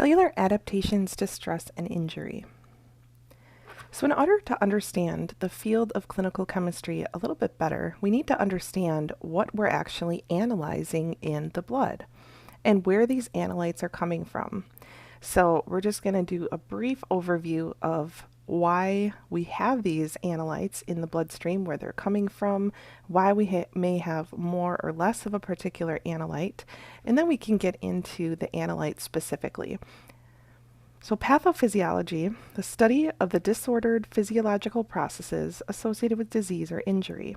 Cellular adaptations to stress and injury. So in order to understand the field of clinical chemistry a little bit better, we need to understand what we're actually analyzing in the blood and where these analytes are coming from. So we're just going to do a brief overview of why we have these analytes in the bloodstream, where they're coming from, why we may have more or less of a particular analyte, and then we can get into the analyte specifically. So pathophysiology, the study of the disordered physiological processes associated with disease or injury.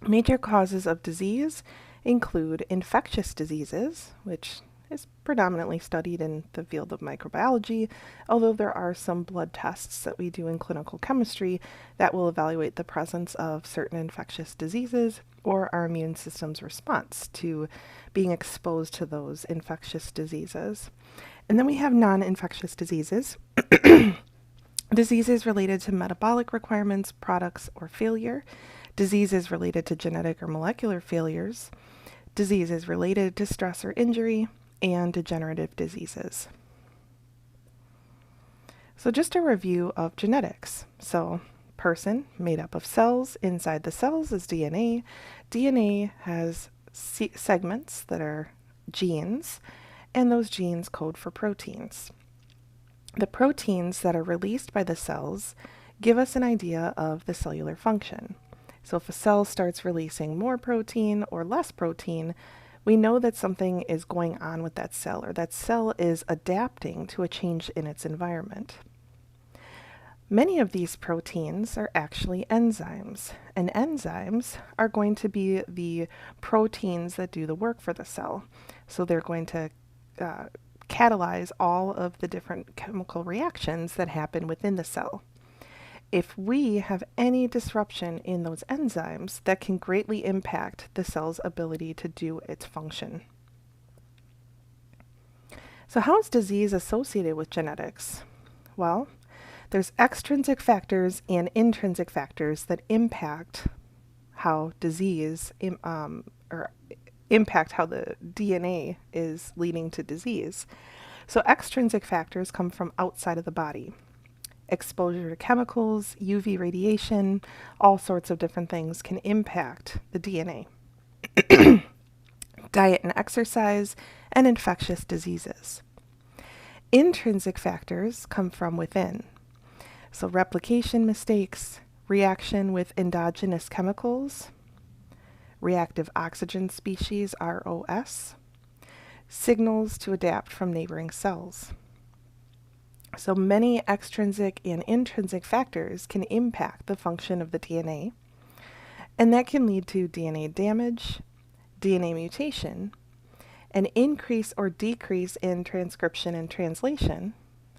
Major causes of disease include infectious diseases, which is predominantly studied in the field of microbiology, although there are some blood tests that we do in clinical chemistry that will evaluate the presence of certain infectious diseases or our immune system's response to being exposed to those infectious diseases. And then we have non-infectious diseases, diseases related to metabolic requirements, products, or failure, diseases related to genetic or molecular failures, diseases related to stress or injury, and degenerative diseases. So just a review of genetics. So person made up of cells. Inside the cells is DNA. DNA has segments that are genes, and those genes code for proteins. The proteins that are released by the cells give us an idea of the cellular function. So if a cell starts releasing more protein or less protein, we know that something is going on with that cell, or that cell is adapting to a change in its environment. Many of these proteins are actually enzymes, and enzymes are going to be the proteins that do the work for the cell. So they're going to catalyze all of the different chemical reactions that happen within the cell. If we have any disruption in those enzymes, that can greatly impact the cell's ability to do its function. So how is disease associated with genetics? Well, there's extrinsic factors and intrinsic factors that impact how disease, impact how the DNA is leading to disease. So extrinsic factors come from outside of the body. Exposure to chemicals, UV radiation, all sorts of different things can impact the DNA. Diet and exercise, and infectious diseases. Intrinsic factors come from within. So replication mistakes, reaction with endogenous chemicals, reactive oxygen species, ROS, signals to adapt from neighboring cells. So many extrinsic and intrinsic factors can impact the function of the DNA, and that can lead to DNA damage, DNA mutation, an increase or decrease in transcription and translation.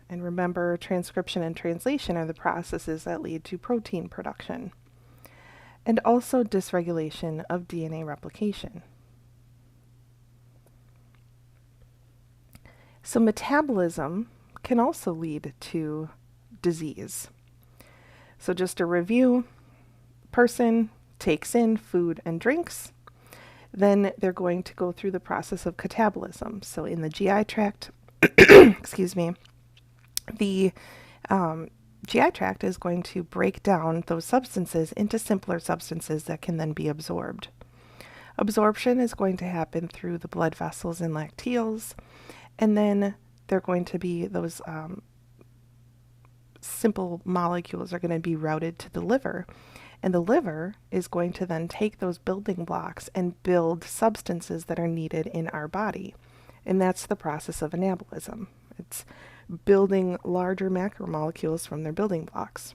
And remember, transcription and translation are the processes that lead to protein production, and also dysregulation of DNA replication. So metabolism can also lead to disease. So just a review, person takes in food and drinks, then they're going to go through the process of catabolism. So in the GI tract, excuse me, the GI tract is going to break down those substances into simpler substances that can then be absorbed. Absorption is going to happen through the blood vessels and lacteals, and then they're going to be those simple molecules are going to be routed to the liver, and the liver is going to then take those building blocks and build substances that are needed in our body, and that's the process of anabolism. It's building larger macromolecules from their building blocks.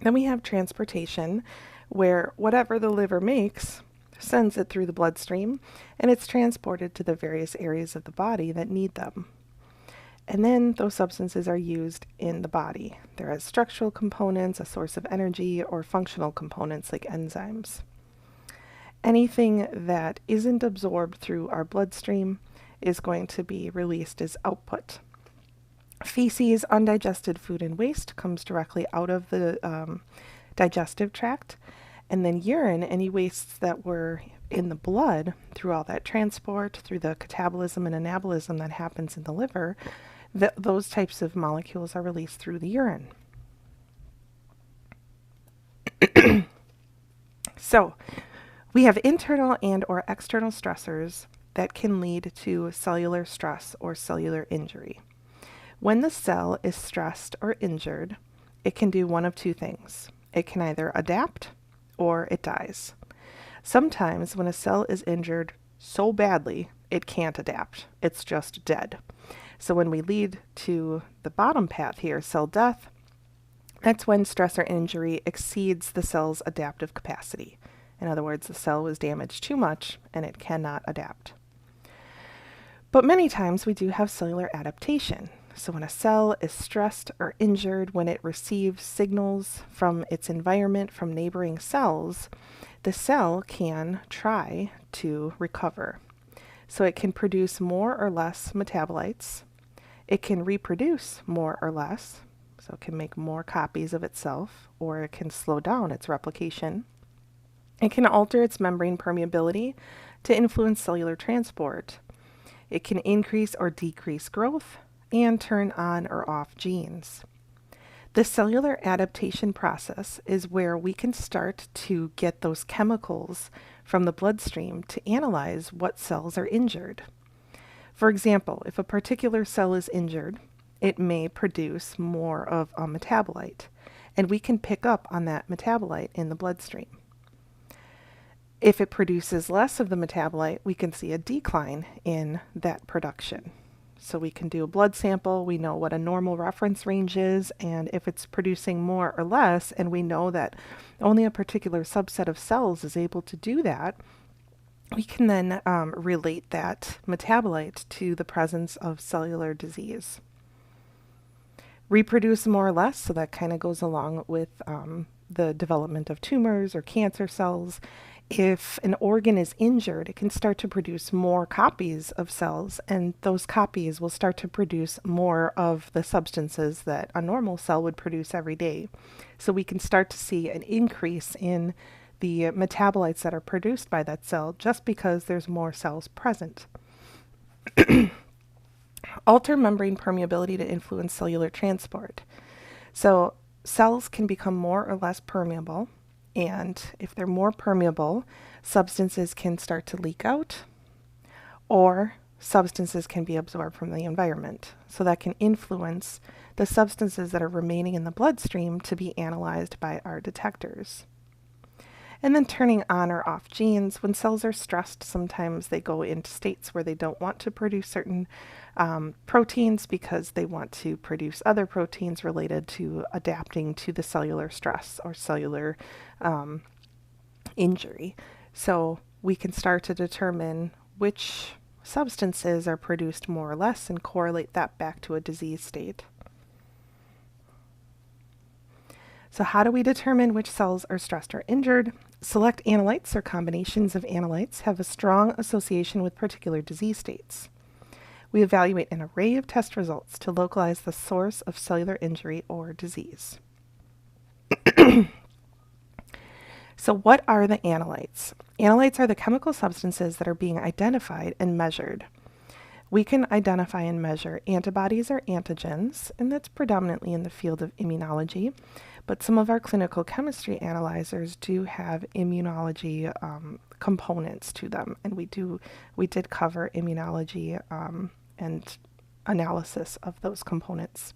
Then we have transportation, where whatever the liver makes sends it through the bloodstream, and it's transported to the various areas of the body that need them. And then those substances are used in the body. They're as structural components, a source of energy, or functional components like enzymes. Anything that isn't absorbed through our bloodstream is going to be released as output. Feces, undigested food, and waste comes directly out of the digestive tract. And then urine, any wastes that were in the blood, through all that transport, through the catabolism and anabolism that happens in the liver, those types of molecules are released through the urine. So we have internal and or external stressors that can lead to cellular stress or cellular injury. When the cell is stressed or injured, it can do one of two things. It can either adapt or it dies. Sometimes when a cell is injured so badly, it can't adapt. It's just dead. So when we lead to the bottom path here, cell death, that's when stress or injury exceeds the cell's adaptive capacity. In other words, the cell was damaged too much and it cannot adapt. But many times we do have cellular adaptation. So when a cell is stressed or injured, when it receives signals from its environment, from neighboring cells, the cell can try to recover. So it can produce more or less metabolites. It can reproduce more or less. So it can make more copies of itself, or it can slow down its replication. It can alter its membrane permeability to influence cellular transport. It can increase or decrease growth and turn on or off genes. The cellular adaptation process is where we can start to get those chemicals from the bloodstream to analyze what cells are injured. For example, if a particular cell is injured, it may produce more of a metabolite, and we can pick up on that metabolite in the bloodstream. If it produces less of the metabolite, we can see a decline in that production. So we can do a blood sample, we know what a normal reference range is, and if it's producing more or less, and we know that only a particular subset of cells is able to do that, we can then relate that metabolite to the presence of cellular disease. Reproduce more or less, so that kind of goes along with the development of tumors or cancer cells. If an organ is injured, it can start to produce more copies of cells, and those copies will start to produce more of the substances that a normal cell would produce every day. So we can start to see an increase in the metabolites that are produced by that cell just because there's more cells present. Alter membrane permeability to influence cellular transport. So cells can become more or less permeable, and if they're more permeable, substances can start to leak out, or substances can be absorbed from the environment. So that can influence the substances that are remaining in the bloodstream to be analyzed by our detectors. And then turning on or off genes. When cells are stressed, sometimes they go into states where they don't want to produce certain proteins because they want to produce other proteins related to adapting to the cellular stress or cellular injury. So we can start to determine which substances are produced more or less and correlate that back to a disease state. So how do we determine which cells are stressed or injured? Select analytes or combinations of analytes have a strong association with particular disease states. We evaluate an array of test results to localize the source of cellular injury or disease. So what are the analytes? Analytes are the chemical substances that are being identified and measured. We can identify and measure antibodies or antigens, and that's predominantly in the field of immunology, but some of our clinical chemistry analyzers do have immunology components to them, and we did cover immunology and analysis of those components.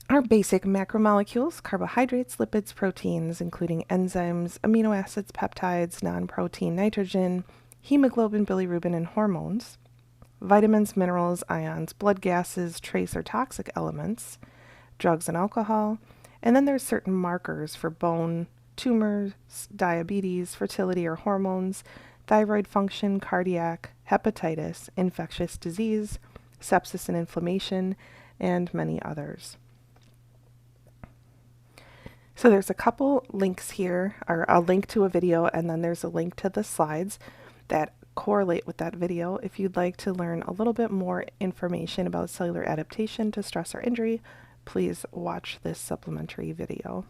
Our basic macromolecules: carbohydrates, lipids, proteins, including enzymes, amino acids, peptides, non-protein, nitrogen, hemoglobin, bilirubin, and hormones; vitamins, minerals, ions, blood gases, trace or toxic elements; drugs and alcohol; and then there's certain markers for bone, tumors, diabetes, fertility or hormones, thyroid function, cardiac, hepatitis, infectious disease, sepsis and inflammation, and many others. So there's a couple links here, or a link to a video, and then there's a link to the slides that correlate with that video. If you'd like to learn a little bit more information about cellular adaptation to stress or injury, please watch this supplementary video.